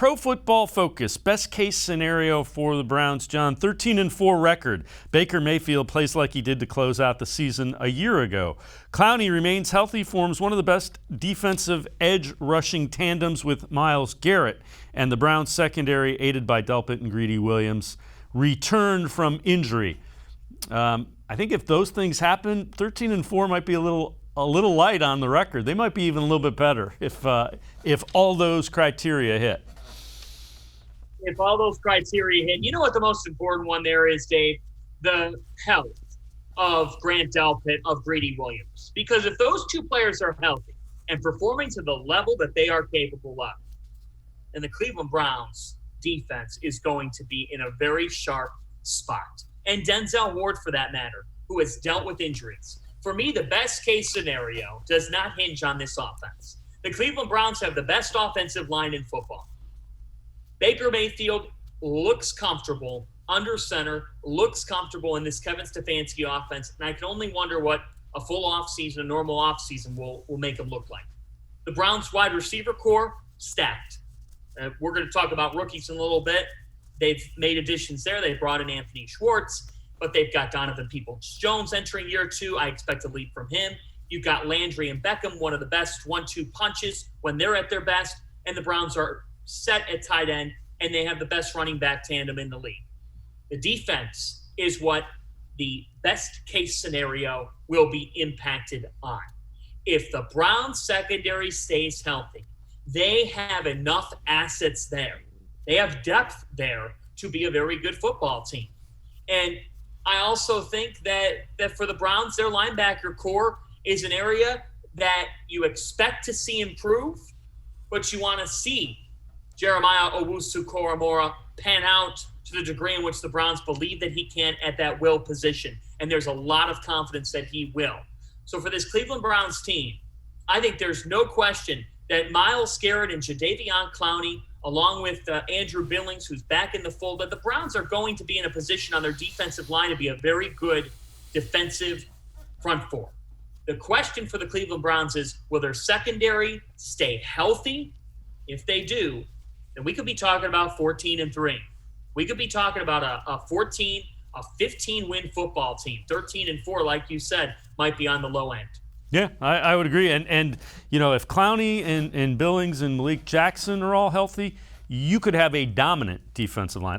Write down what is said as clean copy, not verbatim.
Pro Football Focus, best case scenario for the Browns, John, 13-4 record. Baker Mayfield plays like he did to close out the season a year ago. Clowney remains healthy, forms one of the best defensive edge rushing tandems with Myles Garrett. And the Browns secondary, aided by Delpit and Greedy Williams, returned from injury. I think if those things happen, 13-4 might be a little light on the record. They might be even a little bit better if all those criteria hit. If all those criteria hit, you know what the most important one there is, Dave? The health of Grant Delpit, of Greedy Williams. Because if those two players are healthy and performing to the level that they are capable of, then the Cleveland Browns defense is going to be in a very sharp spot. And Denzel Ward, for that matter, who has dealt with injuries. For me, the best case scenario does not hinge on this offense. The Cleveland Browns have the best offensive line in football. Baker Mayfield looks comfortable under center, looks comfortable in this Kevin Stefanski offense, and I can only wonder what a full offseason, a normal offseason will make him look like. The Browns wide receiver core, stacked. We're going to talk about rookies in a little bit. They've made additions there. They brought in Anthony Schwartz, but they've got Donovan Peoples-Jones entering year two. I expect a lead from him. You've got Landry and Beckham, one of the best 1-2 punches when they're at their best, and the Browns are set at tight end, and they have the best running back tandem in the league. The defense is what the best case scenario will be impacted on. If the Browns secondary stays healthy, they have enough assets there. They have depth there to be a very good football team. And I also think that for the Browns, their linebacker core is an area that you expect to see improve, but you want to see Jeremiah Owusu-Koramoah pan out to the degree in which the Browns believe that he can at that will position. And there's a lot of confidence that he will. So for this Cleveland Browns team, I think there's no question that Myles Garrett and Jadeveon Clowney, along with Andrew Billings, who's back in the fold, that the Browns are going to be in a position on their defensive line to be a very good defensive front four. The question for the Cleveland Browns is, will their secondary stay healthy? If they do, then we could be talking about 14-3. We could be talking about a 15-win football team. 13-4, like you said, might be on the low end. Yeah, I would agree. And you know, if Clowney and Billings and Malik Jackson are all healthy, you could have a dominant defensive line.